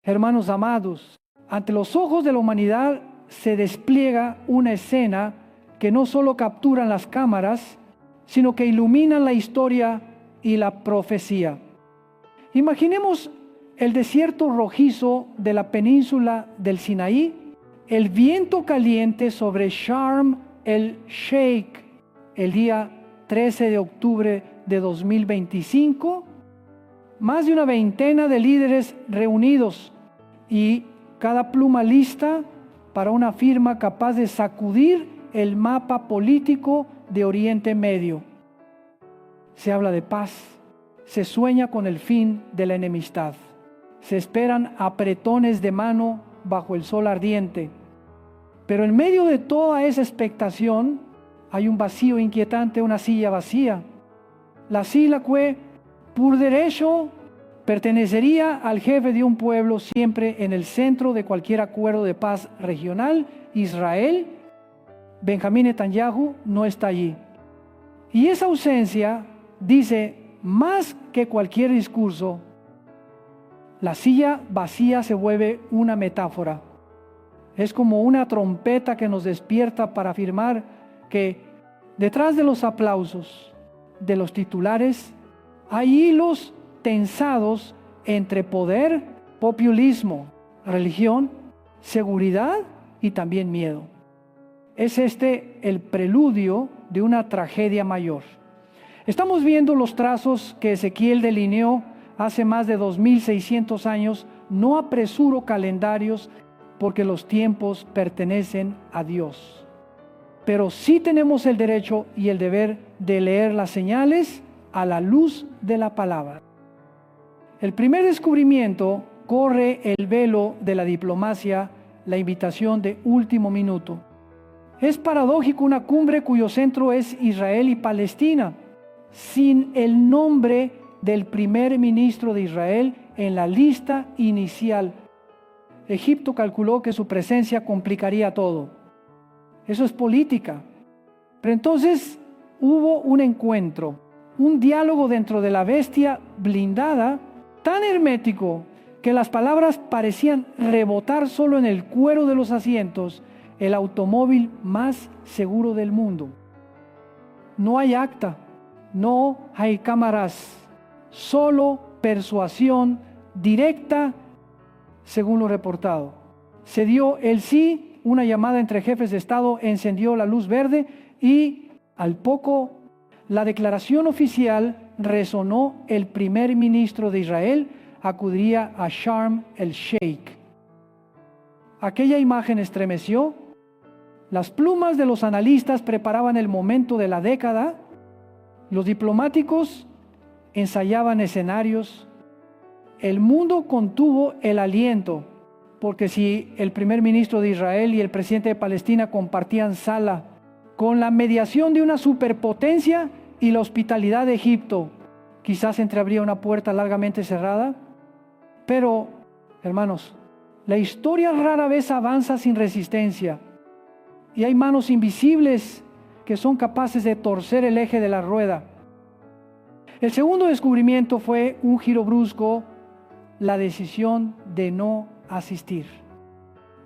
Hermanos amados, ante los ojos de la humanidad se despliega una escena que no solo capturan las cámaras, sino que iluminan la historia y la profecía. Imaginemos el desierto rojizo de la península del Sinaí, el viento caliente sobre Sharm el-Sheikh el día 13 de octubre de 2025, más de una veintena de líderes reunidos y cada pluma lista para una firma capaz de sacudir el mapa político de Oriente Medio. Se habla de paz, se sueña con el fin de la enemistad, se esperan apretones de mano bajo el sol ardiente. Pero en medio de toda esa expectación hay un vacío inquietante, una silla vacía. La silla que, por derecho, pertenecería al jefe de un pueblo, siempre en el centro de cualquier acuerdo de paz regional, Israel. Benjamín Netanyahu no está allí. Y esa ausencia dice más que cualquier discurso. La silla vacía se vuelve una metáfora. Es como una trompeta que nos despierta para afirmar que detrás de los aplausos, de los titulares, hay hilos tensados entre poder, populismo, religión, seguridad y también miedo. Es este el preludio de una tragedia mayor. Estamos viendo los trazos que Ezequiel delineó hace más de 2600 años. No apresuro calendarios porque los tiempos pertenecen a Dios. Pero sí tenemos el derecho y el deber de leer las señales a la luz de la palabra. El primer descubrimiento corre el velo de la diplomacia, la invitación de último minuto. Es paradójico una cumbre cuyo centro es Israel y Palestina, sin el nombre del primer ministro de Israel en la lista inicial. Egipto calculó que su presencia complicaría todo. Eso es política. Pero entonces hubo un encuentro, un diálogo dentro de la bestia blindada, tan hermético que las palabras parecían rebotar solo en el cuero de los asientos, el automóvil más seguro del mundo. No hay acta, no hay cámaras, solo persuasión directa, según lo reportado. Se dio el sí, una llamada entre jefes de Estado encendió la luz verde y al poco la declaración oficial resonó. El primer ministro de Israel acudiría a Sharm el-Sheikh. Aquella imagen estremeció. Las plumas de los analistas preparaban el momento de la década. Los diplomáticos ensayaban escenarios. El mundo contuvo el aliento, porque si el primer ministro de Israel y el presidente de Palestina compartían sala con la mediación de una superpotencia y la hospitalidad de Egipto, quizás entreabría una puerta largamente cerrada. Pero, hermanos, la historia rara vez avanza sin resistencia y hay manos invisibles que son capaces de torcer el eje de la rueda. El segundo descubrimiento fue un giro brusco, la decisión de no asistir.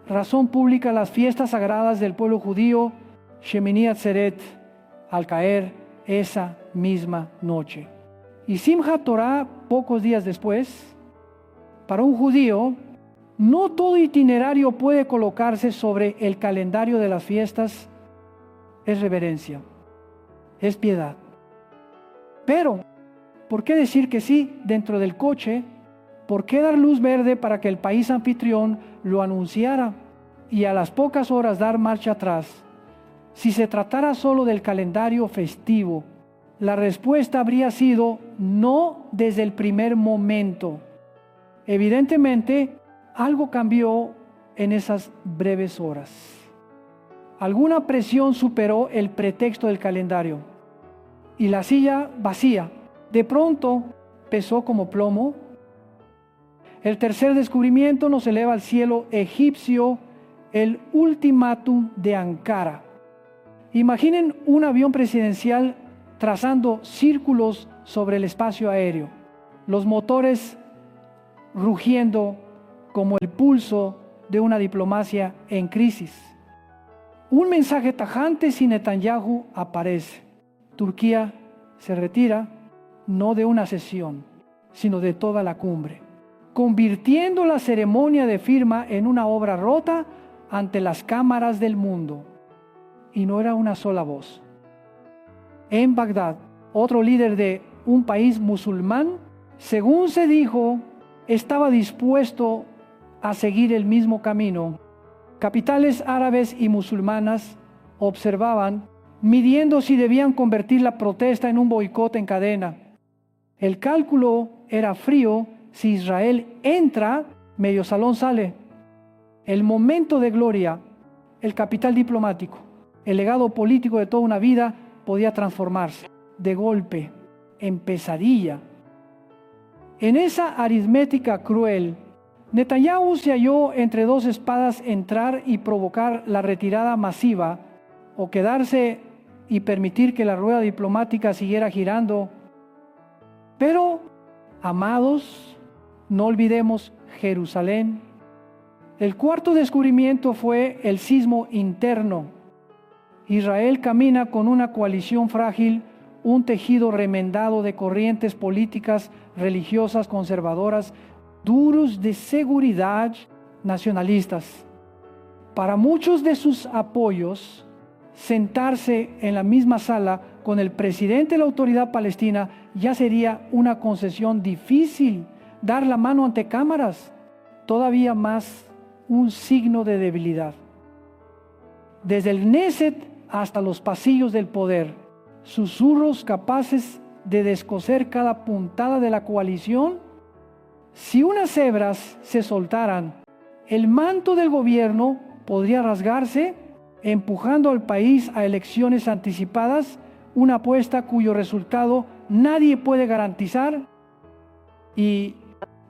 Razón pública a las fiestas sagradas del pueblo judío, Shemini Atzeret, al caer esa misma noche. Y Simchat Torah, pocos días después. Para un judío, no todo itinerario puede colocarse sobre el calendario de las fiestas. Es reverencia, es piedad. Pero, ¿por qué decir que sí dentro del coche? ¿Por qué dar luz verde para que el país anfitrión lo anunciara y a las pocas horas dar marcha atrás? Si se tratara solo del calendario festivo, la respuesta habría sido no desde el primer momento. Evidentemente, algo cambió en esas breves horas. Alguna presión superó el pretexto del calendario y la silla vacía de pronto pesó como plomo. El tercer descubrimiento nos eleva al cielo egipcio, el ultimátum de Ankara. Imaginen un avión presidencial trazando círculos sobre el espacio aéreo, los motores rugiendo como el pulso de una diplomacia en crisis. Un mensaje tajante si Netanyahu aparece. Turquía se retira no de una sesión, sino de toda la cumbre, convirtiendo la ceremonia de firma en una obra rota ante las cámaras del mundo. Y no era una sola voz. En Bagdad, otro líder de un país musulmán, según se dijo, estaba dispuesto a seguir el mismo camino. Capitales árabes y musulmanas observaban, midiendo si debían convertir la protesta en un boicot en cadena. El cálculo era frío: si Israel entra, medio salón sale. El momento de gloria, el capital diplomático, el legado político de toda una vida podía transformarse de golpe en pesadilla. En esa aritmética cruel, Netanyahu se halló entre dos espadas: entrar y provocar la retirada masiva, o quedarse y permitir que la rueda diplomática siguiera girando. Pero, amados, no olvidemos Jerusalén. El cuarto descubrimiento fue el sismo interno. Israel camina con una coalición frágil, un tejido remendado de corrientes políticas, religiosas, conservadoras, duros de seguridad, nacionalistas. Para muchos de sus apoyos, sentarse en la misma sala con el presidente de la autoridad palestina ya sería una concesión difícil. Dar la mano ante cámaras, todavía más un signo de debilidad. Desde el Knesset hasta los pasillos del poder, susurros capaces de descoser cada puntada de la coalición. Si unas hebras se soltaran, el manto del gobierno podría rasgarse, empujando al país a elecciones anticipadas, una apuesta cuyo resultado nadie puede garantizar. Y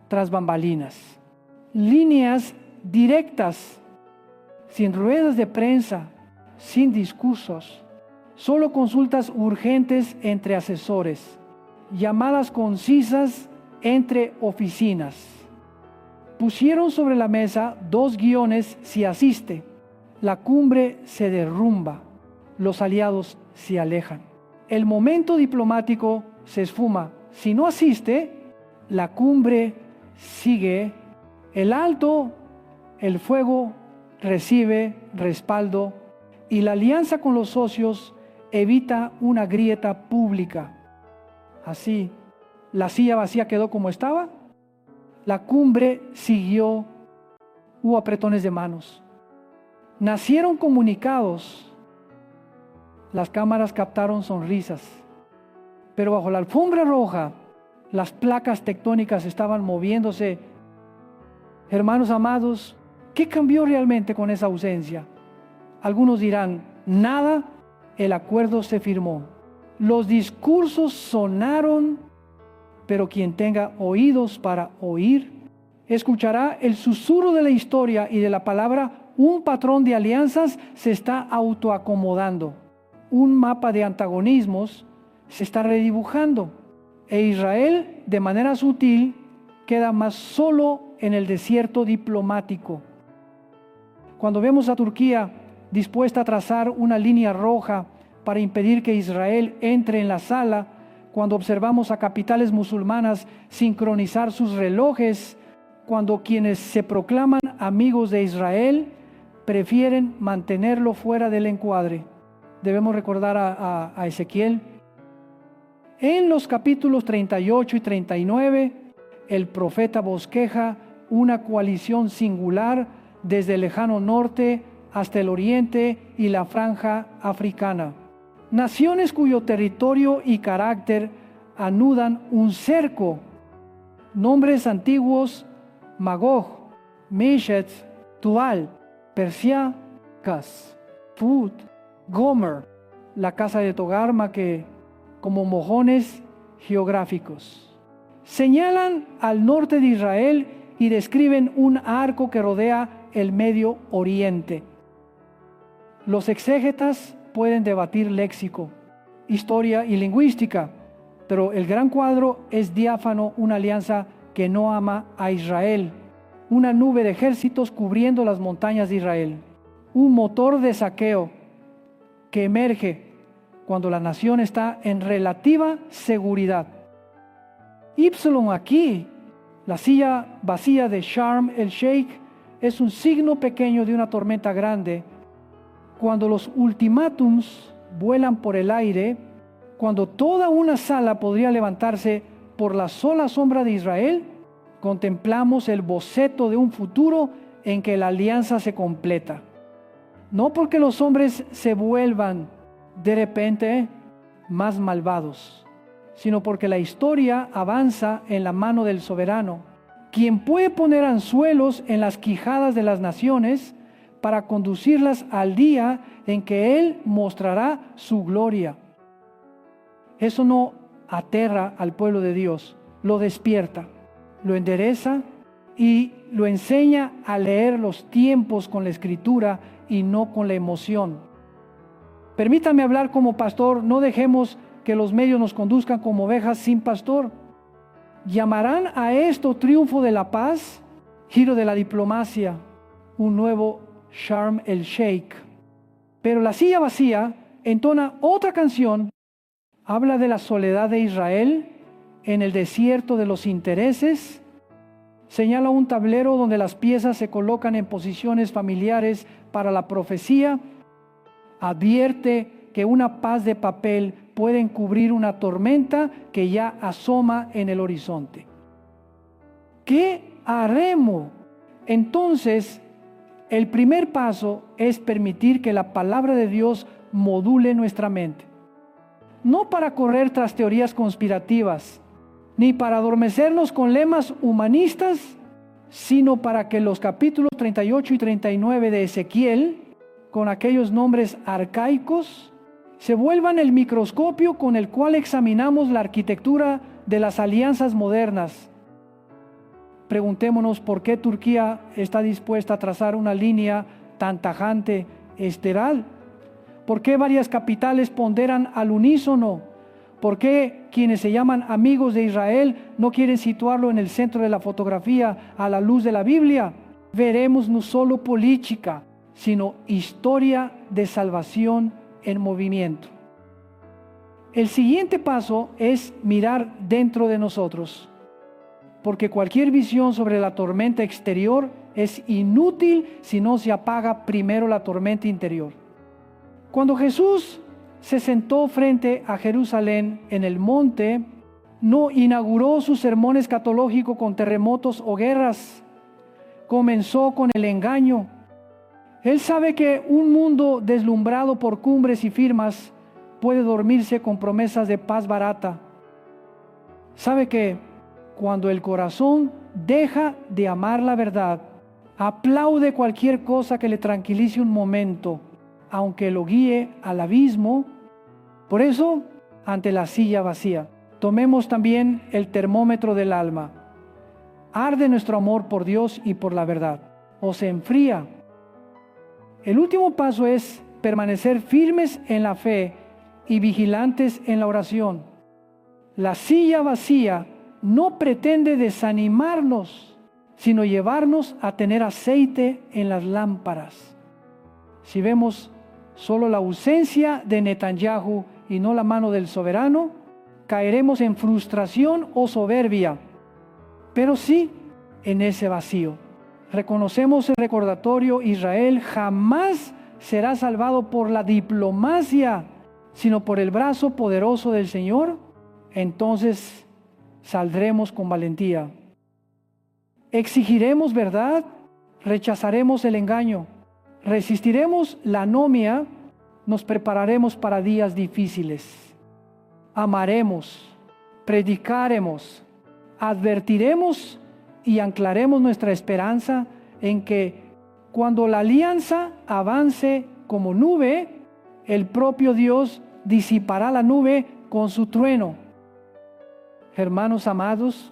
tras bambalinas, líneas directas, sin ruedas de prensa, sin discursos, solo consultas urgentes entre asesores, llamadas concisas entre oficinas. Pusieron sobre la mesa 2 guiones si asiste. La cumbre se derrumba, los aliados se alejan. El momento diplomático se esfuma. Si no asiste, la cumbre sigue. El alto, el fuego recibe respaldo y la alianza con los socios evita una grieta pública. Así, la silla vacía quedó como estaba. La cumbre siguió. Hubo apretones de manos. Nacieron comunicados. Las cámaras captaron sonrisas. Pero bajo la alfombra roja, las placas tectónicas estaban moviéndose. Hermanos amados, ¿qué cambió realmente con esa ausencia? Algunos dirán, nada. El acuerdo se firmó. Los discursos sonaron, pero quien tenga oídos para oír, escuchará el susurro de la historia y de la palabra. Un patrón de alianzas se está autoacomodando. Un mapa de antagonismos se está redibujando. E Israel, de manera sutil, queda más solo en el desierto diplomático. Cuando vemos a Turquía dispuesta a trazar una línea roja para impedir que Israel entre en la sala, cuando observamos a capitales musulmanas sincronizar sus relojes, cuando quienes se proclaman amigos de Israel prefieren mantenerlo fuera del encuadre. Debemos recordar a Ezequiel. En los capítulos 38 y 39, el profeta bosqueja una coalición singular desde el lejano norte hasta el oriente y la franja africana. Naciones cuyo territorio y carácter anudan un cerco. Nombres antiguos: Magog, Meshet, Tual, Persia, Cas, Fut, Gomer, la casa de Togarma, que como mojones geográficos señalan al norte de Israel y describen un arco que rodea el Medio Oriente. Los exégetas pueden debatir léxico, historia y lingüística, pero el gran cuadro es diáfano: una alianza que no ama a Israel, una nube de ejércitos cubriendo las montañas de Israel. Un motor de saqueo que emerge cuando la nación está en relativa seguridad. Ypsilon aquí, la silla vacía de Sharm el Sheikh, es un signo pequeño de una tormenta grande. Cuando los ultimátums vuelan por el aire, cuando toda una sala podría levantarse por la sola sombra de Israel, contemplamos el boceto de un futuro en que la alianza se completa. No porque los hombres se vuelvan de repente más malvados, sino porque la historia avanza en la mano del soberano, quien puede poner anzuelos en las quijadas de las naciones para conducirlas al día en que Él mostrará su gloria. Eso no aterra al pueblo de Dios, lo despierta, lo endereza y lo enseña a leer los tiempos con la escritura y no con la emoción. Permítame hablar como pastor, no dejemos que los medios nos conduzcan como ovejas sin pastor. ¿Llamarán a esto triunfo de la paz? Giro de la diplomacia, un nuevo Sharm el Sheikh. Pero la silla vacía entona otra canción, habla de la soledad de Israel en el desierto de los intereses, señala un tablero donde las piezas se colocan en posiciones familiares para la profecía, advierte que una paz de papel puede encubrir una tormenta que ya asoma en el horizonte. ¿Qué haremos? Entonces, el primer paso es permitir que la palabra de Dios module nuestra mente. No para correr tras teorías conspirativas, ni para adormecernos con lemas humanistas, sino para que los capítulos 38 y 39 de Ezequiel, con aquellos nombres arcaicos, se vuelvan el microscopio con el cual examinamos la arquitectura de las alianzas modernas. Preguntémonos por qué Turquía está dispuesta a trazar una línea tan tajante, esteral. ¿Por qué varias capitales ponderan al unísono? ¿Por qué quienes se llaman amigos de Israel no quieren situarlo en el centro de la fotografía a la luz de la Biblia? Veremos no solo política, sino historia de salvación en movimiento. El siguiente paso es mirar dentro de nosotros, porque cualquier visión sobre la tormenta exterior es inútil si no se apaga primero la tormenta interior. Cuando Jesús se sentó frente a Jerusalén en el monte, no inauguró su sermón escatológico con terremotos o guerras, comenzó con el engaño. Él sabe que un mundo deslumbrado por cumbres y firmas puede dormirse con promesas de paz barata. Sabe que cuando el corazón deja de amar la verdad, aplaude cualquier cosa que le tranquilice un momento, aunque lo guíe al abismo. Por eso, ante la silla vacía, tomemos también el termómetro del alma. ¿Arde nuestro amor por Dios y por la verdad, o se enfría? El último paso es permanecer firmes en la fe y vigilantes en la oración. La silla vacía no pretende desanimarnos, sino llevarnos a tener aceite en las lámparas. Si vemos solo la ausencia de Netanyahu y no la mano del soberano, caeremos en frustración o soberbia, pero sí en ese vacío. Reconocemos el recordatorio: Israel jamás será salvado por la diplomacia, sino por el brazo poderoso del Señor. Entonces saldremos con valentía. Exigiremos verdad, rechazaremos el engaño, resistiremos la anomia, nos prepararemos para días difíciles. Amaremos, predicaremos, advertiremos y anclaremos nuestra esperanza en que cuando la alianza avance como nube, el propio Dios disipará la nube con su trueno. Hermanos amados,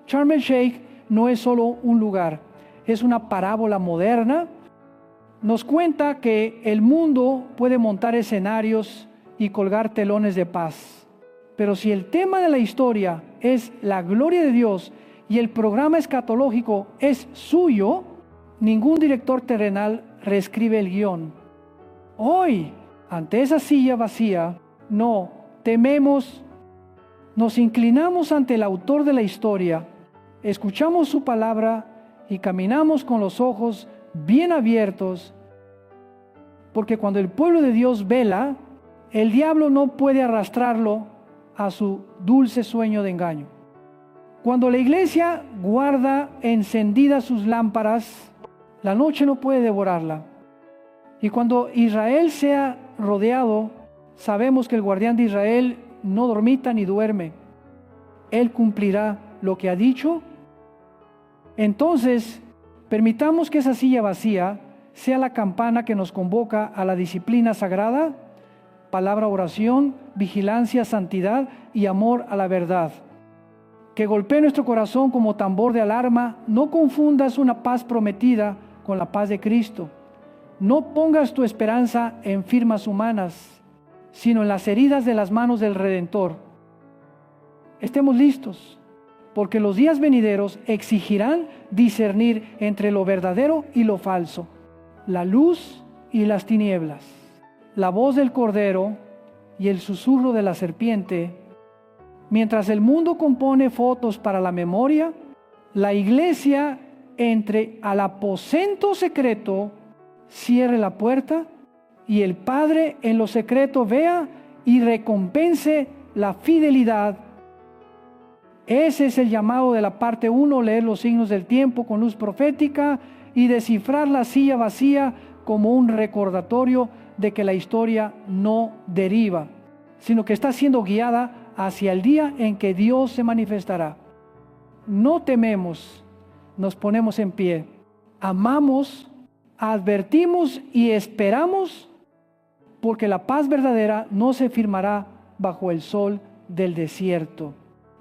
Sharm el Sheikh no es solo un lugar, es una parábola moderna. Nos cuenta que el mundo puede montar escenarios y colgar telones de paz. Pero si el tema de la historia es la gloria de Dios y el programa escatológico es suyo, ningún director terrenal reescribe el guión. Hoy, ante esa silla vacía, no tememos, nos inclinamos ante el autor de la historia, escuchamos su palabra y caminamos con los ojos bien abiertos, porque cuando el pueblo de Dios vela, el diablo no puede arrastrarlo a su dulce sueño de engaño. Cuando la iglesia guarda encendidas sus lámparas, la noche no puede devorarla. Y cuando Israel sea rodeado, sabemos que el guardián de Israel no dormita ni duerme. Él cumplirá lo que ha dicho. Entonces, permitamos que esa silla vacía sea la campana que nos convoca a la disciplina sagrada, palabra, oración, vigilancia, santidad y amor a la verdad. Que golpee nuestro corazón como tambor de alarma. No confundas una paz prometida con la paz de Cristo. No pongas tu esperanza en firmas humanas, sino en las heridas de las manos del Redentor. Estemos listos, porque los días venideros exigirán discernir entre lo verdadero y lo falso, la luz y las tinieblas, la voz del Cordero y el susurro de la serpiente. Mientras el mundo compone fotos para la memoria, la iglesia entre al aposento secreto, cierre la puerta y el Padre en lo secreto vea y recompense la fidelidad. Ese es el llamado de la parte 1, leer los signos del tiempo con luz profética y descifrar la silla vacía como un recordatorio de que la historia no deriva, sino que está siendo guiada hacia el día en que Dios se manifestará. No tememos, nos ponemos en pie, amamos, advertimos y esperamos, porque la paz verdadera no se firmará bajo el sol del desierto,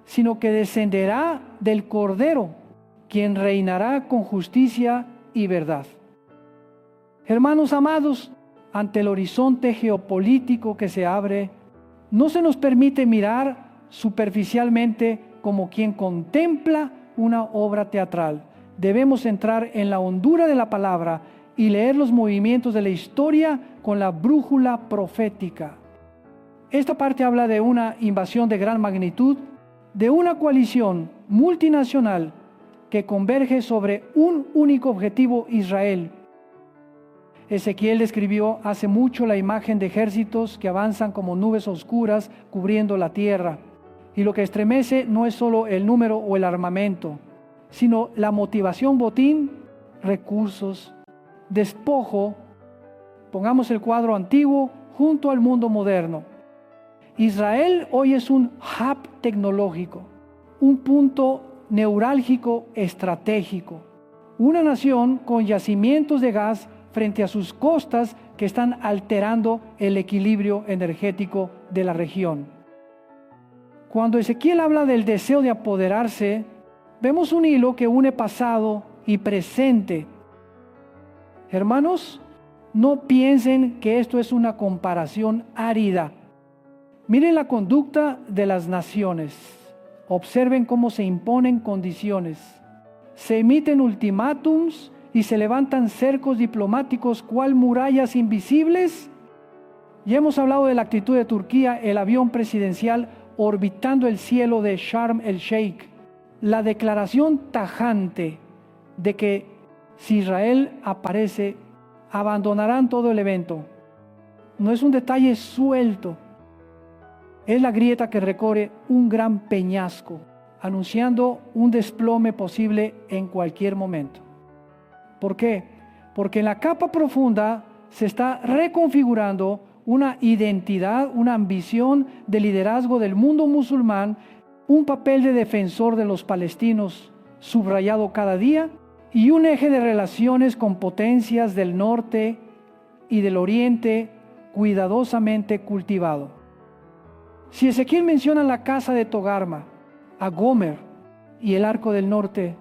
sino que descenderá del Cordero, quien reinará con justicia y verdad. Hermanos amados, ante el horizonte geopolítico que se abre, no se nos permite mirar superficialmente como quien contempla una obra teatral. Debemos entrar en la hondura de la palabra y leer los movimientos de la historia con la brújula profética. Esta parte habla de una invasión de gran magnitud, de una coalición multinacional que converge sobre un único objetivo: Israel. Ezequiel describió hace mucho la imagen de ejércitos que avanzan como nubes oscuras cubriendo la tierra. Y lo que estremece no es solo el número o el armamento, sino la motivación, botín, recursos, despojo. Pongamos el cuadro antiguo junto al mundo moderno. Israel hoy es un hub tecnológico, un punto neurálgico estratégico, una nación con yacimientos de gas frente a sus costas que están alterando el equilibrio energético de la región. Cuando Ezequiel habla del deseo de apoderarse, vemos un hilo que une pasado y presente. Hermanos, no piensen que esto es una comparación árida. Miren la conducta de las naciones. Observen cómo se imponen condiciones. Se emiten ultimátums y se levantan cercos diplomáticos cual murallas invisibles. Ya hemos hablado de la actitud de Turquía, el avión presidencial orbitando el cielo de Sharm el Sheikh. La declaración tajante de que si Israel aparece, abandonarán todo el evento. No es un detalle suelto. Es la grieta que recorre un gran peñasco, anunciando un desplome posible en cualquier momento. ¿Por qué? Porque en la capa profunda se está reconfigurando una identidad, una ambición de liderazgo del mundo musulmán, un papel de defensor de los palestinos subrayado cada día y un eje de relaciones con potencias del norte y del oriente cuidadosamente cultivado. Si Ezequiel menciona la casa de Togarma, a Gomer y el arco del norte,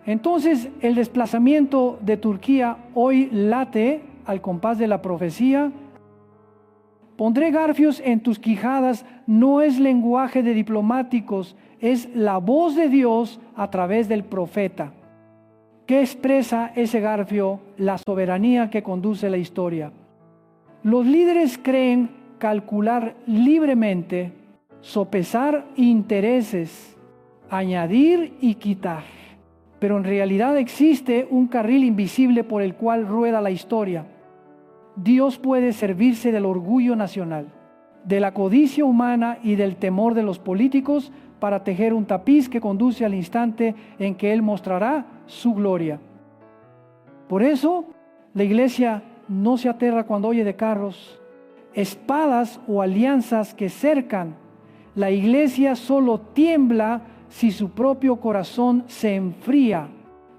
entonces el desplazamiento de Turquía hoy late al compás de la profecía. Pondré garfios en tus quijadas no es lenguaje de diplomáticos, es la voz de Dios a través del profeta. ¿Qué expresa ese garfio? La soberanía que conduce la historia. Los líderes creen calcular libremente, sopesar intereses, añadir y quitar. Pero en realidad existe un carril invisible por el cual rueda la historia. Dios puede servirse del orgullo nacional, de la codicia humana y del temor de los políticos para tejer un tapiz que conduce al instante en que Él mostrará su gloria. Por eso, la iglesia no se aterra cuando oye de carros, espadas o alianzas que cercan. La iglesia solo tiembla si su propio corazón se enfría,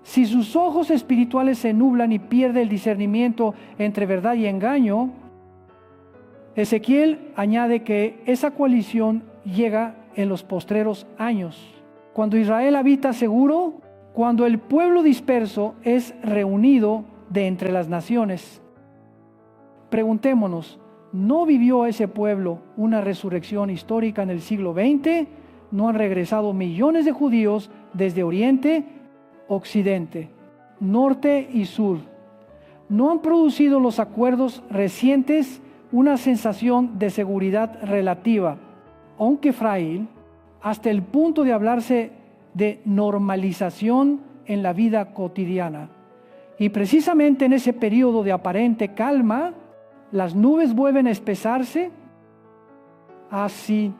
si sus ojos espirituales se nublan y pierde el discernimiento entre verdad y engaño. Ezequiel añade que esa coalición llega en los postreros años, cuando Israel habita seguro, cuando el pueblo disperso es reunido de entre las naciones. Preguntémonos, ¿no vivió ese pueblo una resurrección histórica en el siglo XX? ¿No han regresado millones de judíos desde Oriente, Occidente, Norte y Sur? ¿No han producido los acuerdos recientes una sensación de seguridad relativa, aunque frágil, hasta el punto de hablarse de normalización en la vida cotidiana? Y precisamente en ese periodo de aparente calma, las nubes vuelven a espesarse. Así,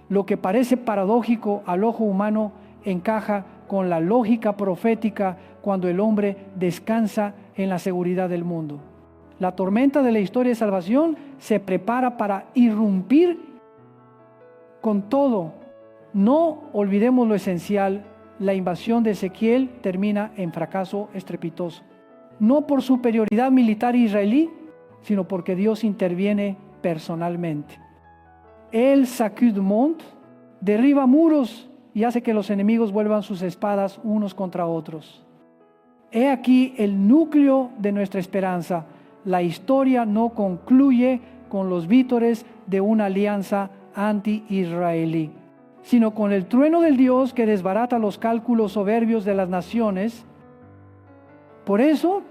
lo que parece paradójico al ojo humano encaja con la lógica profética cuando el hombre descansa en la seguridad del mundo. La tormenta de la historia de salvación se prepara para irrumpir con todo. No olvidemos lo esencial: la invasión de Ezequiel termina en fracaso estrepitoso. No por superioridad militar israelí, sino porque Dios interviene personalmente. El sacudement derriba muros y hace que los enemigos vuelvan sus espadas unos contra otros. He aquí el núcleo de nuestra esperanza. La historia no concluye con los vítores de una alianza anti-israelí, sino con el trueno del Dios que desbarata los cálculos soberbios de las naciones. Por eso,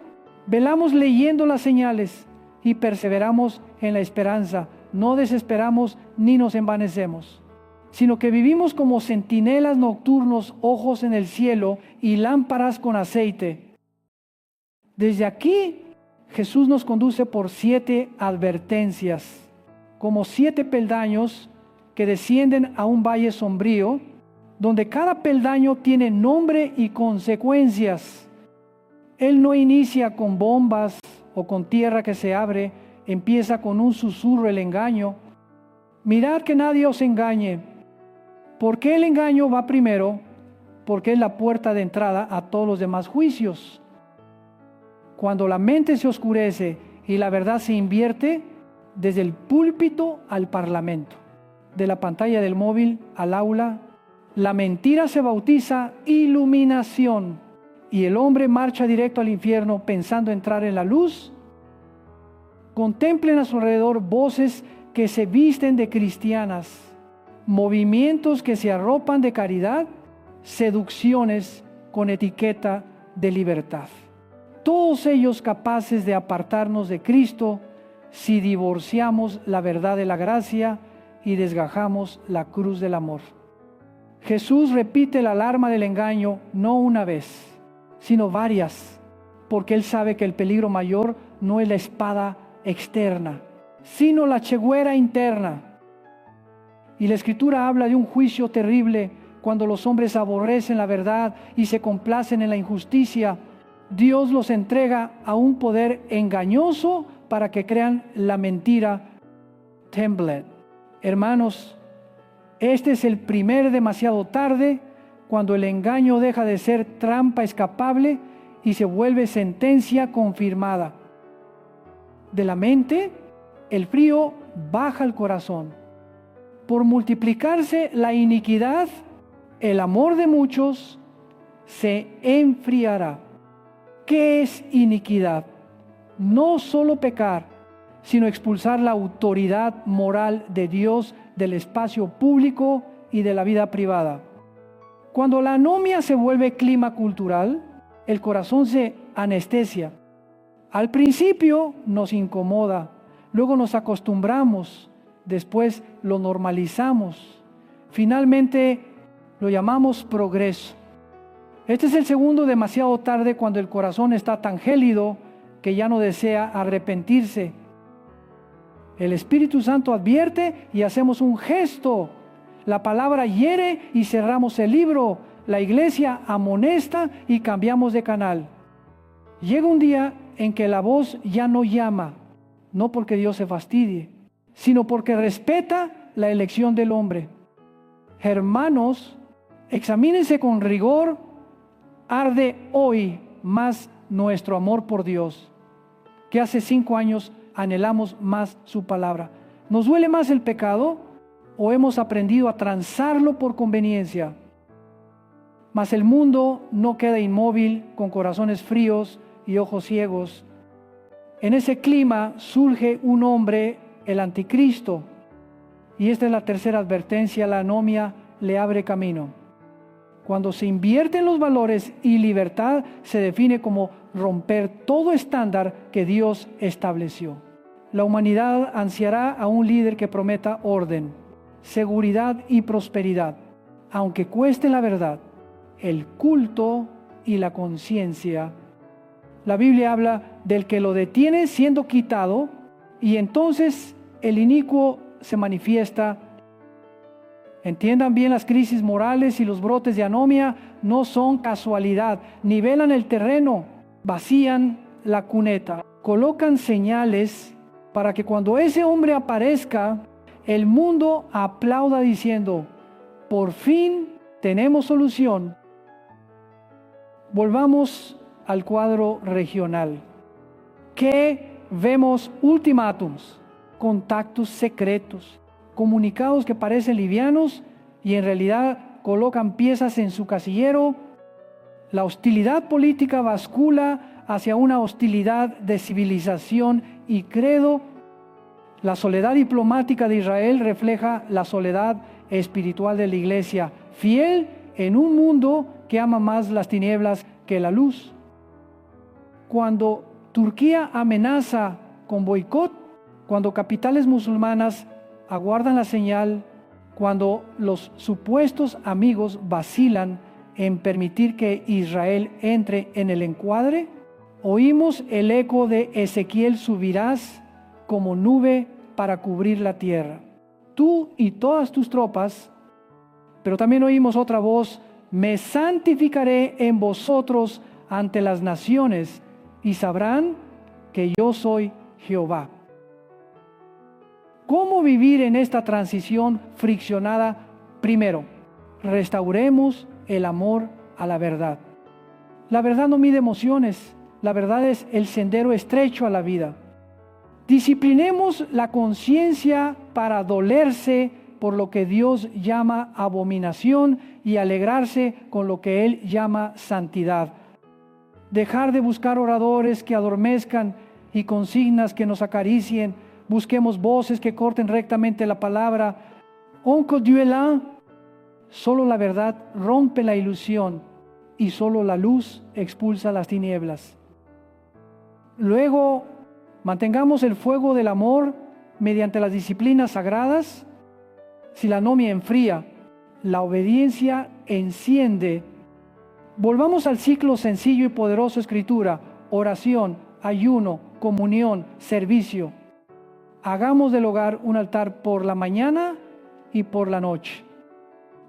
velamos leyendo las señales y perseveramos en la esperanza. No desesperamos ni nos envanecemos, sino que vivimos como centinelas nocturnos, ojos en el cielo y lámparas con aceite. Desde aquí, Jesús nos conduce por 7 advertencias, como 7 peldaños que descienden a un valle sombrío, donde cada peldaño tiene nombre y consecuencias. Él no inicia con bombas o con tierra que se abre, empieza con un susurro el engaño. Mirad que nadie os engañe. ¿Por qué el engaño va primero? Porque es la puerta de entrada a todos los demás juicios. Cuando la mente se oscurece y la verdad se invierte, desde el púlpito al parlamento, de la pantalla del móvil al aula, la mentira se bautiza iluminación y el hombre marcha directo al infierno pensando entrar en la luz. Contemplen a su alrededor voces que se visten de cristianas, movimientos que se arropan de caridad, seducciones con etiqueta de libertad. Todos ellos capaces de apartarnos de Cristo si divorciamos la verdad de la gracia y desgajamos la cruz del amor. Jesús repite la alarma del engaño no una vez, sino varias, porque Él sabe que el peligro mayor no es la espada externa, sino la chegüera interna. Y la Escritura habla de un juicio terrible cuando los hombres aborrecen la verdad y se complacen en la injusticia. Dios los entrega a un poder engañoso para que crean la mentira. Tembled. Hermanos, este es el primer demasiado tarde, cuando el engaño deja de ser trampa escapable y se vuelve sentencia confirmada. De la mente, el frío baja al corazón. Por multiplicarse la iniquidad, el amor de muchos se enfriará. ¿Qué es iniquidad? No solo pecar, sino expulsar la autoridad moral de Dios del espacio público y de la vida privada. Cuando la anomia se vuelve clima cultural, el corazón se anestesia. Al principio nos incomoda, luego nos acostumbramos, después lo normalizamos. Finalmente lo llamamos progreso. Este es el segundo demasiado tarde, cuando el corazón está tan gélido que ya no desea arrepentirse. El Espíritu Santo advierte y hacemos un gesto. La palabra hiere y cerramos el libro. La iglesia amonesta y cambiamos de canal. Llega un día en que la voz ya no llama, no porque Dios se fastidie, sino porque respeta la elección del hombre. Hermanos, examínense con rigor. Arde hoy más nuestro amor por Dios, que hace 5 años anhelamos más su palabra. ¿Nos duele más el pecado o hemos aprendido a transarlo por conveniencia? Mas el mundo no queda inmóvil, con corazones fríos y ojos ciegos. En ese clima surge un hombre, el anticristo, y esta es la tercera advertencia: la anomia le abre camino. Cuando se invierten los valores y libertad, se define como romper todo estándar que Dios estableció. La humanidad ansiará a un líder que prometa orden, seguridad y prosperidad, aunque cueste la verdad, el culto y la conciencia. La Biblia habla del que lo detiene siendo quitado, y entonces el inicuo se manifiesta. Entiendan bien, las crisis morales y los brotes de anomia no son casualidad. Nivelan el terreno, vacían la cuneta, colocan señales para que cuando ese hombre aparezca, el mundo aplauda diciendo: por fin tenemos solución. Volvamos al cuadro regional. ¿Qué vemos? Ultimátums, contactos secretos, comunicados que parecen livianos y en realidad colocan piezas en su casillero. La hostilidad política bascula hacia una hostilidad de civilización y credo. La soledad diplomática de Israel refleja la soledad espiritual de la iglesia, fiel en un mundo que ama más las tinieblas que la luz. Cuando Turquía amenaza con boicot, cuando capitales musulmanas aguardan la señal, cuando los supuestos amigos vacilan en permitir que Israel entre en el encuadre, oímos el eco de Ezequiel: subirás como nube para cubrir la tierra, tú y todas tus tropas. Pero también oímos otra voz: me santificaré en vosotros ante las naciones, y sabrán que yo soy Jehová. ¿Cómo vivir en esta transición friccionada? Primero, restauremos el amor a la verdad. La verdad no mide emociones, la verdad es el sendero estrecho a la vida. Disciplinemos la conciencia para dolerse por lo que Dios llama abominación y alegrarse con lo que Él llama santidad. Dejar de buscar oradores que adormezcan y consignas que nos acaricien. Busquemos voces que corten rectamente la palabra. Onco duelan, solo la verdad rompe la ilusión y solo la luz expulsa las tinieblas. Luego, mantengamos el fuego del amor mediante las disciplinas sagradas. Si la anomia enfría, la obediencia enciende. Volvamos al ciclo sencillo y poderoso: escritura, oración, ayuno, comunión, servicio. Hagamos del hogar un altar por la mañana y por la noche.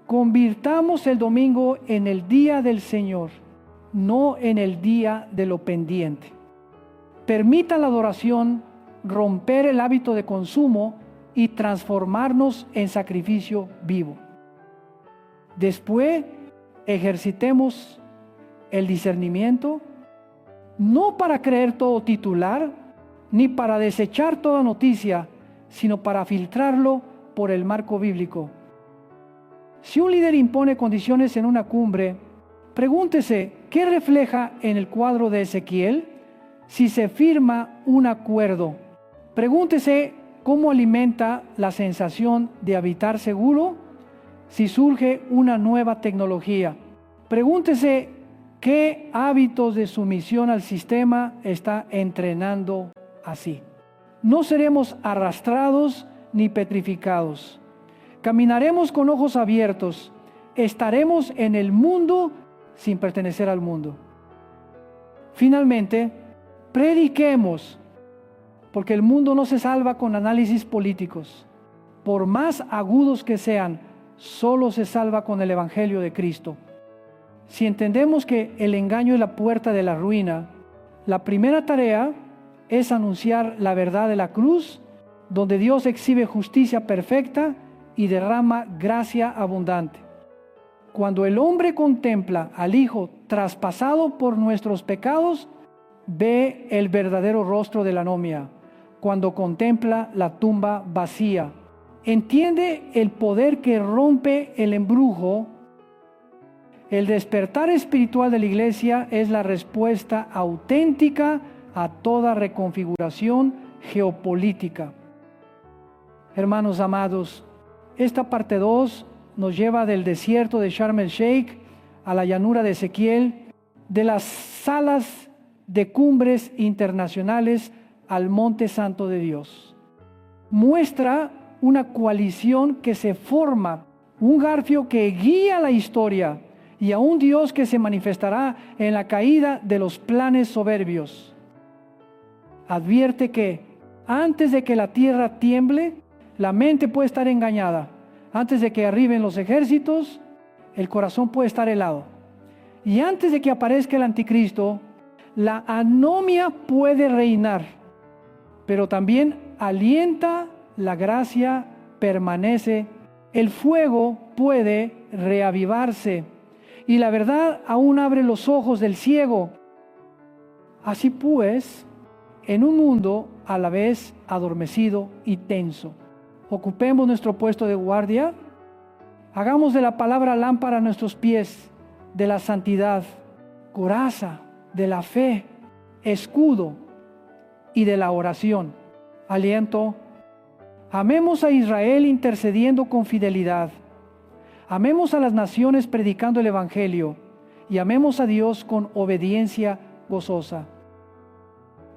Convirtamos el domingo en el día del Señor, no en el día de lo pendiente. Permita la adoración romper el hábito de consumo y transformarnos en sacrificio vivo. Después, ejercitemos el discernimiento, no para creer todo titular, ni para desechar toda noticia, sino para filtrarlo por el marco bíblico. Si un líder impone condiciones en una cumbre, pregúntese qué refleja en el cuadro de Ezequiel. Si se firma un acuerdo, pregúntese cómo alimenta la sensación de habitar seguro. si surge una nueva tecnología. Pregúntese qué hábitos de sumisión al sistema está entrenando así. No seremos arrastrados ni petrificados. Caminaremos con ojos abiertos. Estaremos en el mundo sin pertenecer al mundo. Finalmente, prediquemos, porque el mundo no se salva con análisis políticos. Por más agudos que sean, solo se salva con el Evangelio de Cristo. Si entendemos que el engaño es la puerta de la ruina, la primera tarea es anunciar la verdad de la cruz, donde Dios exhibe justicia perfecta y derrama gracia abundante. Cuando el hombre contempla al Hijo traspasado por nuestros pecados, ve el verdadero rostro de la anomia. Cuando contempla la tumba vacía, entiende el poder que rompe el embrujo. El despertar espiritual de la iglesia es la respuesta auténtica a toda reconfiguración geopolítica. Hermanos amados, esta parte 2 nos lleva del desierto de Sharm el Sheikh a la llanura de Ezequiel, de las salas de cumbres internacionales al Monte Santo de Dios. Muestra una coalición que se forma, un garfio que guía la historia y a un Dios que se manifestará en la caída de los planes soberbios. Advierte que antes de que la tierra tiemble, la mente puede estar engañada. Antes de que arriben los ejércitos, el corazón puede estar helado. Y antes de que aparezca el anticristo, la anomia puede reinar. Pero también alienta, la gracia permanece, el fuego puede reavivarse. Y la verdad aún abre los ojos del ciego. Así pues, en un mundo a la vez adormecido y tenso, ocupemos nuestro puesto de guardia, hagamos de la palabra lámpara a nuestros pies, de la santidad, coraza, de la fe, escudo y de la oración, aliento. Amemos a Israel intercediendo con fidelidad. Amemos a las naciones predicando el Evangelio y amemos a Dios con obediencia gozosa.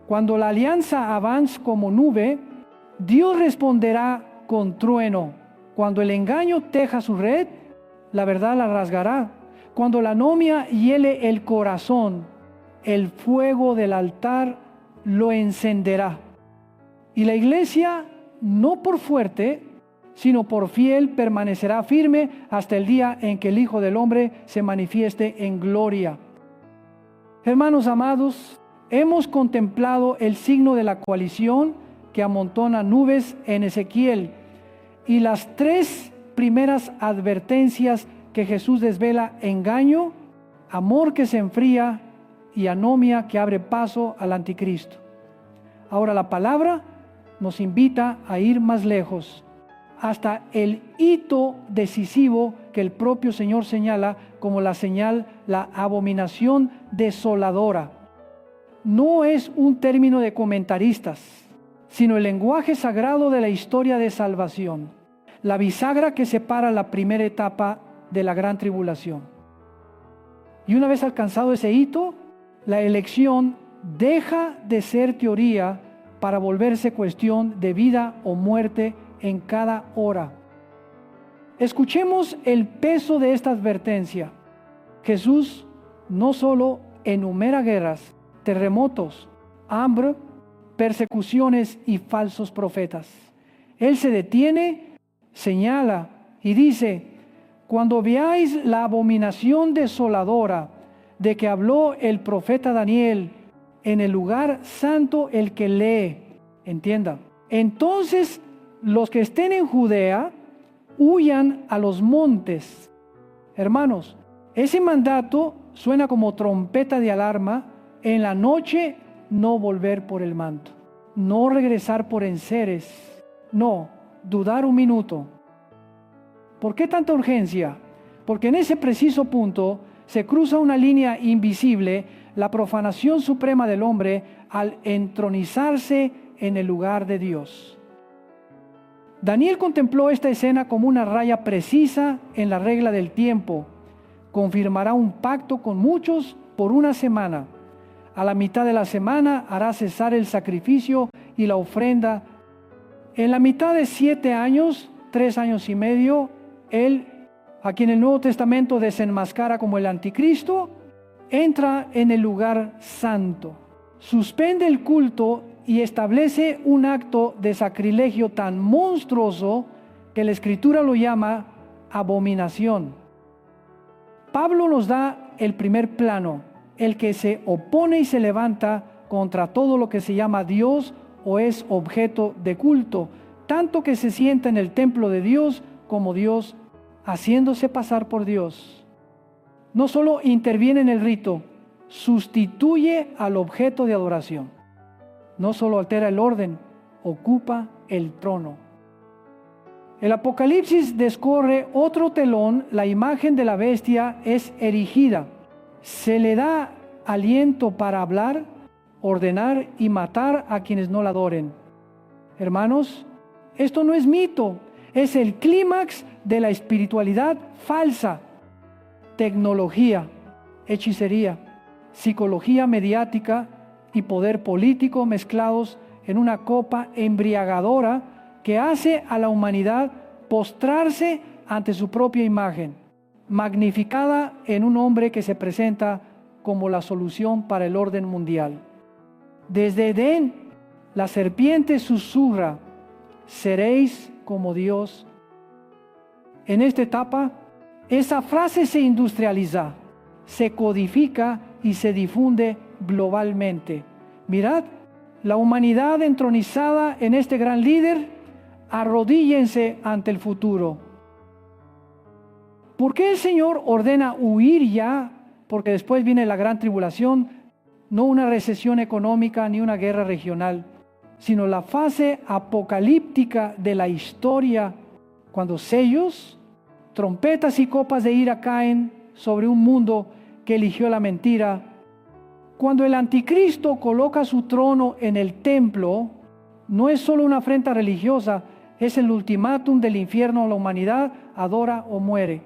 Cuando la alianza avance como nube, Dios responderá con trueno. Cuando el engaño teja su red, la verdad la rasgará. Cuando la anomia hiele el corazón, el fuego del altar lo encenderá. Y la iglesia, no por fuerte, sino por fiel, permanecerá firme hasta el día en que el Hijo del Hombre se manifieste en gloria. Hermanos amados, hemos contemplado el signo de la coalición que amontona nubes en Ezequiel y las 3 primeras advertencias que Jesús desvela: engaño, amor que se enfría y anomia que abre paso al anticristo. Ahora la palabra nos invita a ir más lejos, hasta el hito decisivo que el propio Señor señala como la señal, la abominación desoladora. No es un término de comentaristas, sino el lenguaje sagrado de la historia de salvación, la bisagra que separa la primera etapa de la gran tribulación. Y una vez alcanzado ese hito, la elección deja de ser teoría para volverse cuestión de vida o muerte en cada hora. Escuchemos el peso de esta advertencia. Jesús no solo enumera guerras, terremotos, hambre, persecuciones y falsos profetas. Él se detiene, señala y dice: cuando veáis la abominación desoladora de que habló el profeta Daniel en el lugar santo, el que lee, entienda, entonces los que estén en Judea huyan a los montes. Hermanos, ese mandato suena como trompeta de alarma. En la noche no volver por el manto, no regresar por enseres, no, dudar un minuto. ¿Por qué tanta urgencia? Porque en ese preciso punto se cruza una línea invisible, la profanación suprema del hombre al entronizarse en el lugar de Dios. Daniel contempló esta escena como una raya precisa en la regla del tiempo. Confirmará un pacto con muchos por una semana. A la mitad de la semana hará cesar el sacrificio y la ofrenda. En la mitad de 7 años, 3 años y medio, él, a quien el Nuevo Testamento desenmascara como el anticristo, entra en el lugar santo, suspende el culto y establece un acto de sacrilegio tan monstruoso que la Escritura lo llama abominación. Pablo nos da el primer plano, el que se opone y se levanta contra todo lo que se llama Dios o es objeto de culto, tanto que se sienta en el templo de Dios como Dios, haciéndose pasar por Dios. No solo interviene en el rito, sustituye al objeto de adoración. No solo altera el orden, ocupa el trono. El Apocalipsis descorre otro telón, la imagen de la bestia es erigida. Se le da aliento para hablar, ordenar y matar a quienes no la adoren. Hermanos, esto no es mito, es el clímax de la espiritualidad falsa. Tecnología, hechicería, psicología mediática y poder político mezclados en una copa embriagadora que hace a la humanidad postrarse ante su propia imagen, magnificada en un hombre que se presenta como la solución para el orden mundial. Desde Edén, la serpiente susurra: seréis como Dios. En esta etapa, esa frase se industrializa, se codifica y se difunde globalmente. Mirad, la humanidad entronizada en este gran líder, arrodíllense ante el futuro. ¿Por qué el Señor ordena huir ya? Porque después viene la gran tribulación, no una recesión económica ni una guerra regional, sino la fase apocalíptica de la historia, cuando sellos, trompetas y copas de ira caen sobre un mundo que eligió la mentira. Cuando el anticristo coloca su trono en el templo, no es solo una afrenta religiosa, es el ultimátum del infierno a la humanidad: adora o muere.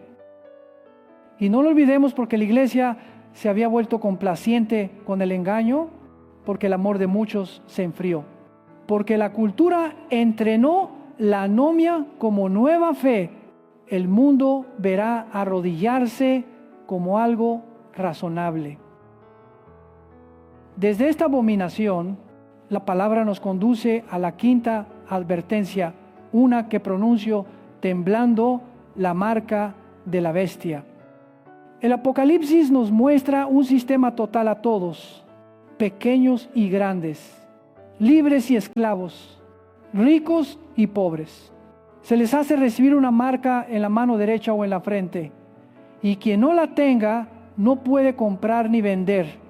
Y no lo olvidemos, porque la iglesia se había vuelto complaciente con el engaño, porque el amor de muchos se enfrió. Porque la cultura entrenó la anomia como nueva fe, el mundo verá arrodillarse como algo razonable. Desde esta abominación, la palabra nos conduce a la quinta advertencia, una que pronuncio temblando la marca de la bestia. El Apocalipsis nos muestra un sistema total a todos, pequeños y grandes, libres y esclavos, ricos y pobres. Se les hace recibir una marca en la mano derecha o en la frente, y quien no la tenga no puede comprar ni vender.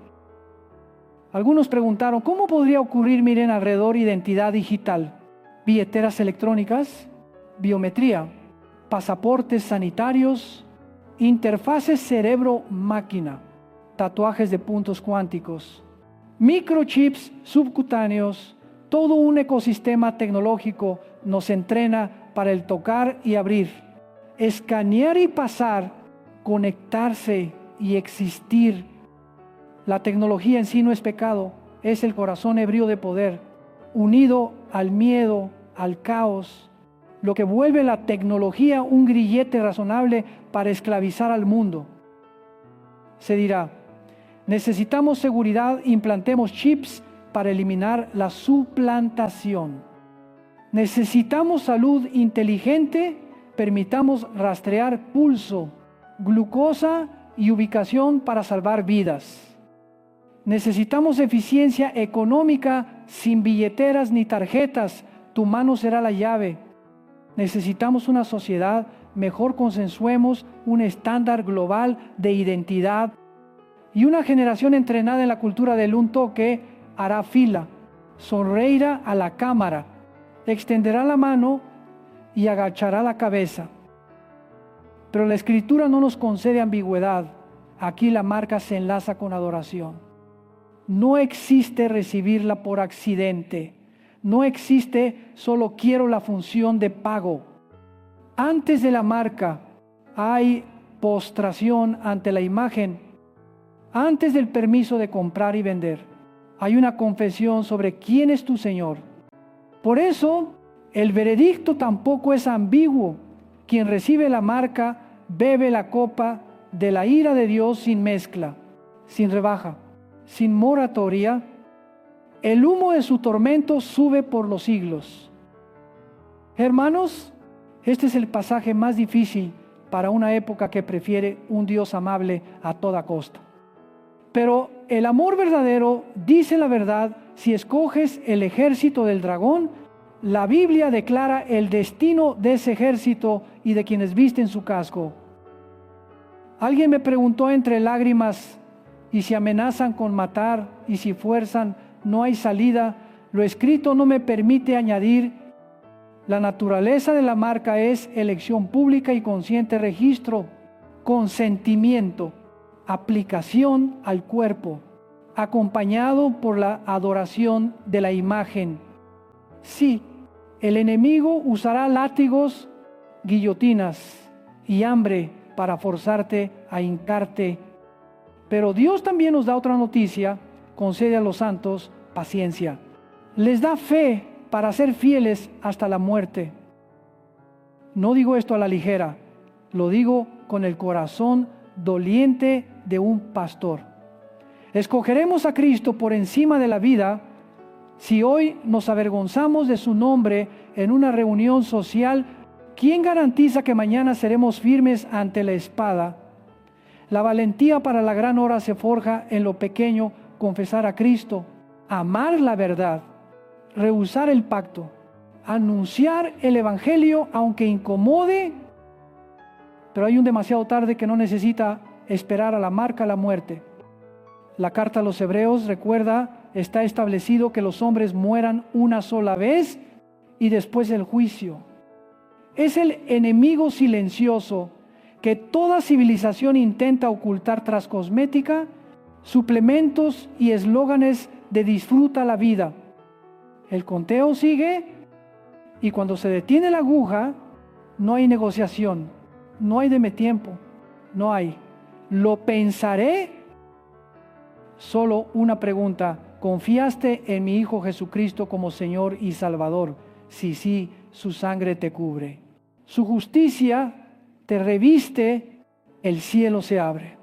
Algunos preguntaron, ¿cómo podría ocurrir, miren, alrededor identidad digital? Billeteras electrónicas, biometría, pasaportes sanitarios, interfaces cerebro-máquina, tatuajes de puntos cuánticos, microchips subcutáneos. Todo un ecosistema tecnológico nos entrena para el tocar y abrir, escanear y pasar, conectarse y existir. La tecnología en sí no es pecado, es el corazón ebrio de poder, unido al miedo, al caos, lo que vuelve la tecnología un grillete razonable para esclavizar al mundo. Se dirá, necesitamos seguridad, implantemos chips para eliminar la suplantación. Necesitamos salud inteligente, permitamos rastrear pulso, glucosa y ubicación para salvar vidas. Necesitamos eficiencia económica sin billeteras ni tarjetas, tu mano será la llave. Necesitamos una sociedad, mejor consensuemos un estándar global de identidad y una generación entrenada en la cultura del un toque hará fila, sonreirá a la cámara, extenderá la mano y agachará la cabeza. Pero la Escritura no nos concede ambigüedad. Aquí la marca se enlaza con adoración. No existe recibirla por accidente. No existe solo quiero la función de pago. Antes de la marca hay postración ante la imagen. Antes del permiso de comprar y vender, hay una confesión sobre quién es tu Señor. Por eso, el veredicto tampoco es ambiguo. Quien recibe la marca bebe la copa de la ira de Dios sin mezcla, sin rebaja, sin moratoria. El humo de su tormento sube por los siglos. Hermanos, este es el pasaje más difícil para una época que prefiere un Dios amable a toda costa. Pero el amor verdadero dice la verdad. Si escoges el ejército del dragón, la Biblia declara el destino de ese ejército y de quienes visten su casco. Alguien me preguntó entre lágrimas, y si amenazan con matar, y si fuerzan, no hay salida. Lo escrito no me permite añadir. La naturaleza de la marca es elección pública y consciente registro, consentimiento, aplicación al cuerpo, acompañado por la adoración de la imagen. Sí, el enemigo usará látigos, guillotinas y hambre para forzarte a hincarte. Pero Dios también nos da otra noticia: concede a los santos paciencia. Les da fe para ser fieles hasta la muerte. No digo esto a la ligera, lo digo con el corazón doliente de un pastor. Escogeremos a Cristo por encima de la vida si hoy nos avergonzamos de su nombre en una reunión social. ¿Quién garantiza que mañana seremos firmes ante la espada? La valentía para la gran hora se forja en lo pequeño: confesar a Cristo, amar la verdad, rehusar el pacto, anunciar el evangelio aunque incomode. Pero hay un demasiado tarde que no necesita esperar a la marca, la muerte. La carta a los Hebreos recuerda, está establecido que los hombres mueran una sola vez y después el juicio. Es el enemigo silencioso que toda civilización intenta ocultar tras cosmética, suplementos y eslóganes de disfruta la vida. El conteo sigue y cuando se detiene la aguja, no hay negociación, no hay deme tiempo, no hay. Lo pensaré. Solo una pregunta: ¿confiaste en mi Hijo Jesucristo como Señor y Salvador? Si sí, su sangre te cubre, su justicia te reviste, el cielo se abre.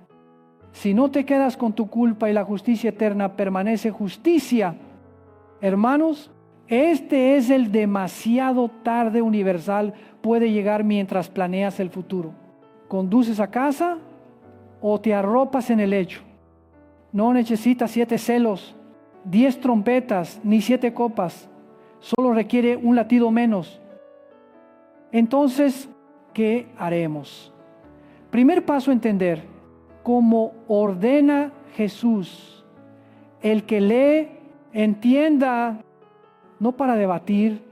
Si no te quedas con tu culpa y la justicia eterna permanece justicia. Hermanos, este es el demasiado tarde universal. Puede llegar mientras planeas el futuro. ¿Conduces a casa o te arropas en el lecho? No necesitas 7 celos, 10 trompetas, ni 7 copas. Solo requiere un latido menos. Entonces, ¿qué haremos? Primer paso: entender cómo ordena Jesús. El que lee, entienda, no para debatir,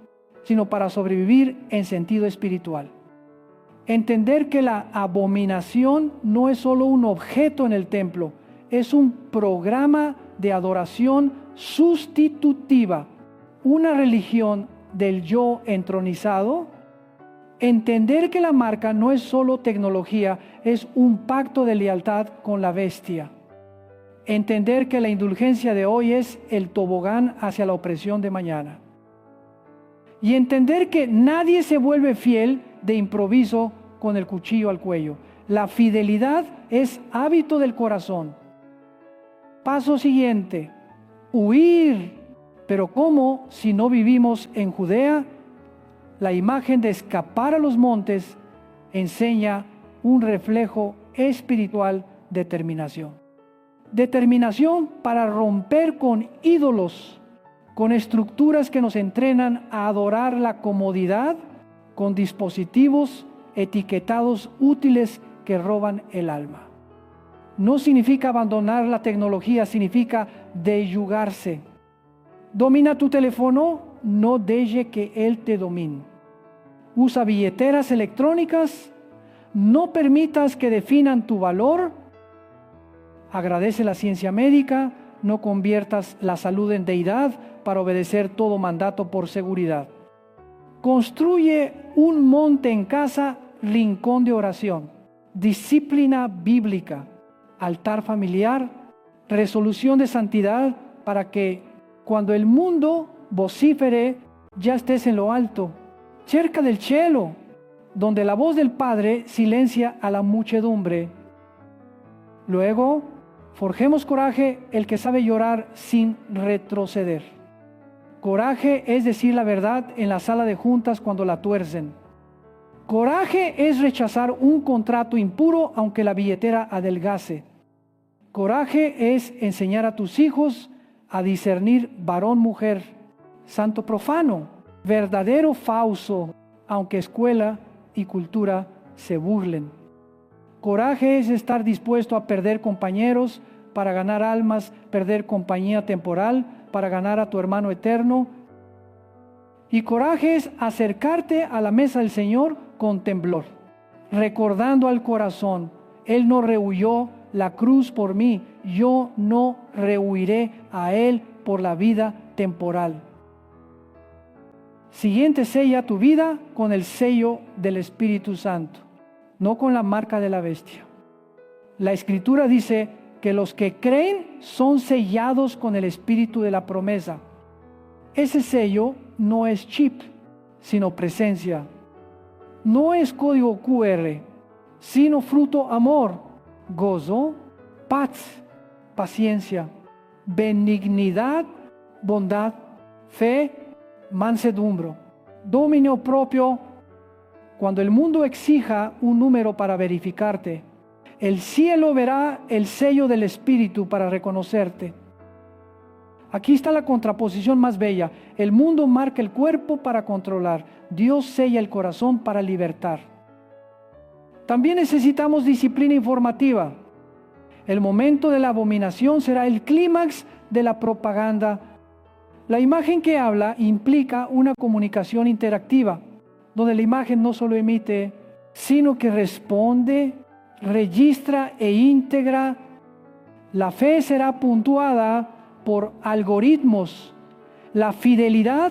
sino para sobrevivir en sentido espiritual. Entender que la abominación no es solo un objeto en el templo, es un programa de adoración sustitutiva, una religión del yo entronizado. Entender que la marca no es solo tecnología, es un pacto de lealtad con la bestia. Entender que la indulgencia de hoy es el tobogán hacia la opresión de mañana. Y entender que nadie se vuelve fiel de improviso con el cuchillo al cuello. La fidelidad es hábito del corazón. Paso siguiente: huir. Pero ¿cómo si no vivimos en Judea? La imagen de escapar a los montes enseña un reflejo espiritual: determinación. Determinación para romper con ídolos, con estructuras que nos entrenan a adorar la comodidad, con dispositivos etiquetados útiles que roban el alma. No significa abandonar la tecnología, significa deyugarse. Domina tu teléfono, no deje que él te domine. Usa billeteras electrónicas, no permitas que definan tu valor. Agradece la ciencia médica, no conviertas la salud en deidad para obedecer todo mandato por seguridad. Construye un monte en casa, rincón de oración, disciplina bíblica, altar familiar, resolución de santidad para que cuando el mundo vocifere ya estés en lo alto, cerca del cielo, donde la voz del Padre silencia a la muchedumbre. Luego, forjemos coraje el que sabe llorar sin retroceder. Coraje es decir la verdad en la sala de juntas cuando la tuercen. Coraje es rechazar un contrato impuro aunque la billetera adelgace. Coraje es enseñar a tus hijos a discernir varón-mujer, santo profano, verdadero falso, aunque escuela y cultura se burlen. Coraje es estar dispuesto a perder compañeros para ganar almas, perder compañía temporal para ganar a tu hermano eterno. Y coraje es acercarte a la mesa del Señor con temblor, recordando al corazón, Él no rehuyó la cruz por mí, yo no rehuiré a Él por la vida temporal. Siguiente, sella tu vida con el sello del Espíritu Santo, no con la marca de la bestia. La Escritura dice que los que creen son sellados con el Espíritu de la promesa. Ese sello no es chip, sino presencia. No es código QR, sino fruto amor, gozo, paz, paciencia, benignidad, bondad, fe, mansedumbre, dominio propio. Cuando el mundo exija un número para verificarte, el cielo verá el sello del Espíritu para reconocerte. Aquí está la contraposición más bella. El mundo marca el cuerpo para controlar. Dios sella el corazón para libertar. También necesitamos disciplina informativa. El momento de la abominación será el clímax de la propaganda. La imagen que habla implica una comunicación interactiva, donde la imagen no solo emite, sino que responde, registra e integra. La fe será puntuada por algoritmos, la fidelidad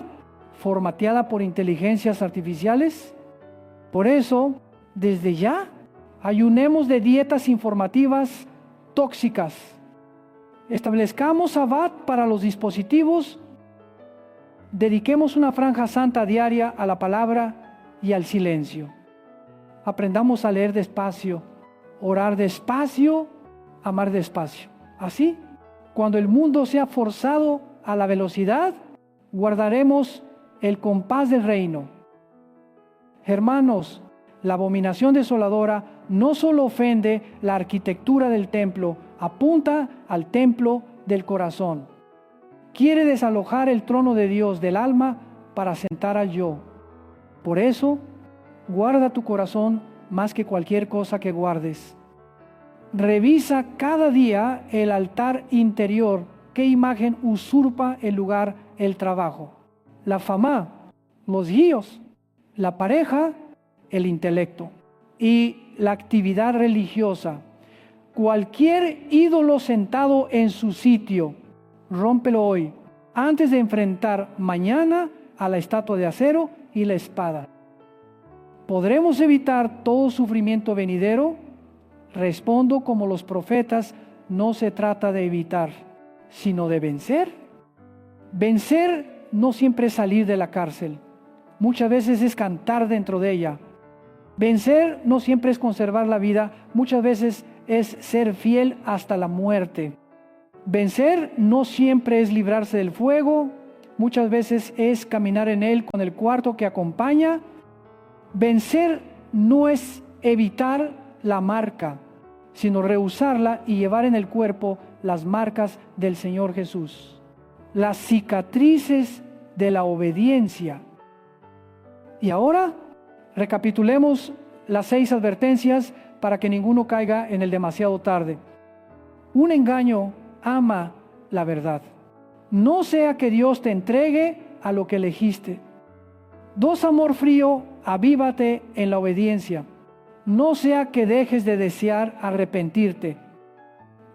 formateada por inteligencias artificiales. Por eso, desde ya, ayunemos de dietas informativas tóxicas. Establezcamos Sabbat para los dispositivos. Dediquemos una franja santa diaria a la palabra y al silencio. Aprendamos a leer despacio, orar despacio, amar despacio. Así, cuando el mundo sea forzado a la velocidad, guardaremos el compás del reino. Hermanos, la abominación desoladora no solo ofende la arquitectura del templo, apunta al templo del corazón. Quiere desalojar el trono de Dios del alma para sentar al yo. Por eso, guarda tu corazón más que cualquier cosa que guardes. Revisa cada día el altar interior. ¿Qué imagen usurpa el lugar, el trabajo? La fama, los guíos, la pareja, el intelecto y la actividad religiosa. Cualquier ídolo sentado en su sitio, rómpelo hoy, antes de enfrentar mañana a la estatua de acero y la espada. ¿Podremos evitar todo sufrimiento venidero? Respondo como los profetas, no se trata de evitar, sino de vencer. Vencer no siempre es salir de la cárcel, muchas veces es cantar dentro de ella. Vencer no siempre es conservar la vida, muchas veces es ser fiel hasta la muerte. Vencer no siempre es librarse del fuego, muchas veces es caminar en él con el cuarto que acompaña. Vencer no es evitar la marca, sino rehusarla y llevar en el cuerpo las marcas del Señor Jesús, las cicatrices de la obediencia. Y ahora recapitulemos las 6 advertencias para que ninguno caiga en el demasiado tarde. Un engaño ama la verdad. No sea que Dios te entregue a lo que elegiste. 2, amor frío, avívate en la obediencia. No sea que dejes de desear arrepentirte.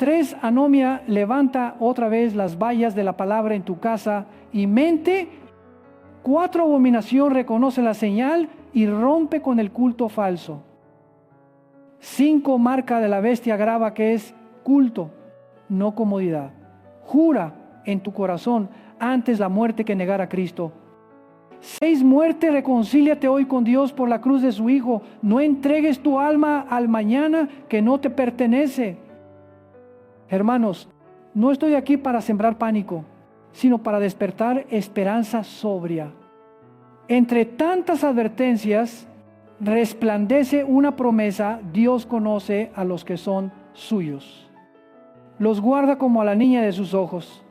3, anomia, levanta otra vez las vallas de la palabra en tu casa y mente. 4, abominación, reconoce la señal y rompe con el culto falso. 5, marca de la bestia grava, que es culto, no comodidad. Jura en tu corazón antes la muerte que negar a Cristo. 6, muerte, reconcíliate hoy con Dios por la cruz de su Hijo. No entregues tu alma al mañana que no te pertenece. Hermanos, no estoy aquí para sembrar pánico, sino para despertar esperanza sobria. Entre tantas advertencias, resplandece una promesa: Dios conoce a los que son suyos. Los guarda como a la niña de sus ojos.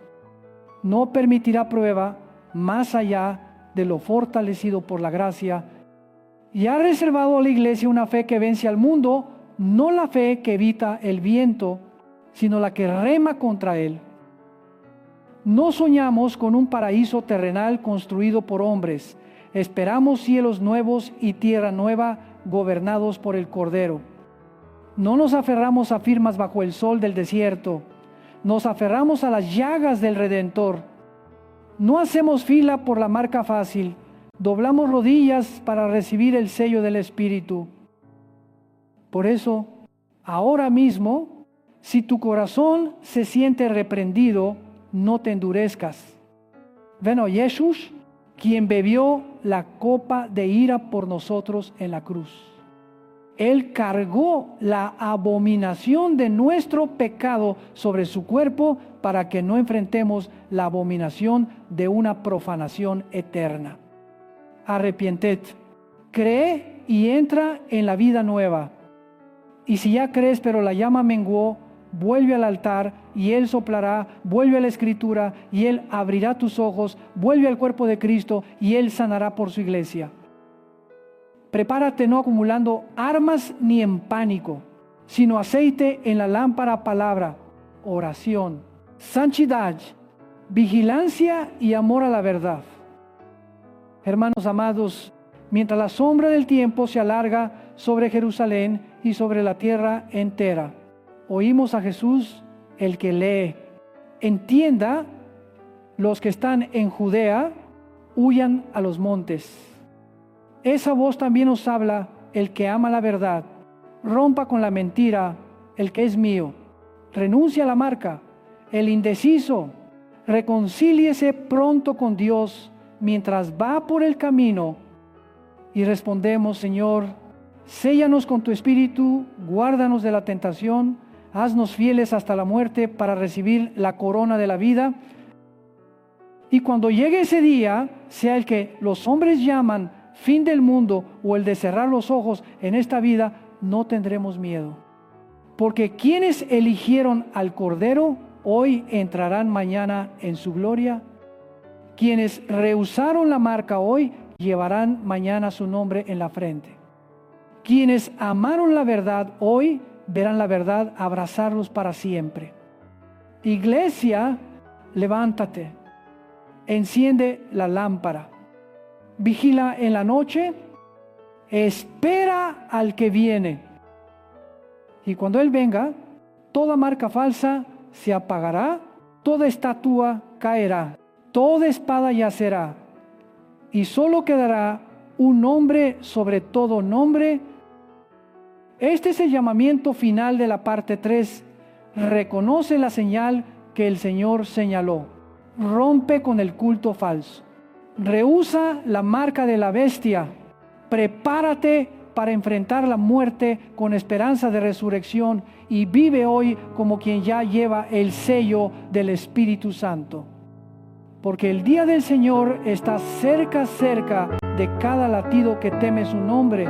No permitirá prueba más allá de lo fortalecido por la gracia, y ha reservado a la iglesia una fe que vence al mundo, no la fe que evita el viento, sino la que rema contra él. No soñamos con un paraíso terrenal construido por hombres, esperamos cielos nuevos y tierra nueva gobernados por el Cordero. No nos aferramos a firmas bajo el sol del desierto, nos aferramos a las llagas del Redentor. No hacemos fila por la marca fácil, doblamos rodillas para recibir el sello del Espíritu. Por eso, ahora mismo, si tu corazón se siente reprendido, no te endurezcas. Ven a Jesús, quien bebió la copa de ira por nosotros en la cruz. Él cargó la abominación de nuestro pecado sobre su cuerpo para que no enfrentemos la abominación de una profanación eterna. Arrepiented, cree y entra en la vida nueva. Y si ya crees pero la llama menguó, vuelve al altar y Él soplará, vuelve a la Escritura y Él abrirá tus ojos, vuelve al cuerpo de Cristo y Él sanará por su iglesia. Prepárate no acumulando armas ni en pánico, sino aceite en la lámpara, palabra, oración, santidad, vigilancia y amor a la verdad. Hermanos amados, mientras la sombra del tiempo se alarga sobre Jerusalén y sobre la tierra entera, oímos a Jesús, el que lee. Entienda, los que están en Judea, huyan a los montes. Esa voz también nos habla: el que ama la verdad, rompa con la mentira, el que es mío, renuncia a la marca, el indeciso, reconcíliese pronto con Dios mientras va por el camino. Y respondemos: Señor, séllanos con tu espíritu, guárdanos de la tentación, haznos fieles hasta la muerte para recibir la corona de la vida. Y cuando llegue ese día, sea el que los hombres llaman fin del mundo o el de cerrar los ojos en esta vida, no tendremos miedo. Porque quienes eligieron al Cordero hoy entrarán mañana en su gloria. Quienes rehusaron la marca hoy llevarán mañana su nombre en la frente. Quienes amaron la verdad hoy verán la verdad abrazarlos para siempre. Iglesia, levántate, enciende la lámpara. Vigila en la noche, espera al que viene. Y cuando Él venga, toda marca falsa se apagará, toda estatua caerá, toda espada yacerá, y solo quedará un nombre sobre todo nombre. Este es el llamamiento final de la parte 3. Reconoce la señal que el Señor señaló. Rompe con el culto falso. Rehúsa la marca de la bestia. Prepárate para enfrentar la muerte con esperanza de resurrección y vive hoy como quien ya lleva el sello del Espíritu Santo. Porque el día del Señor está cerca de cada latido que teme su nombre.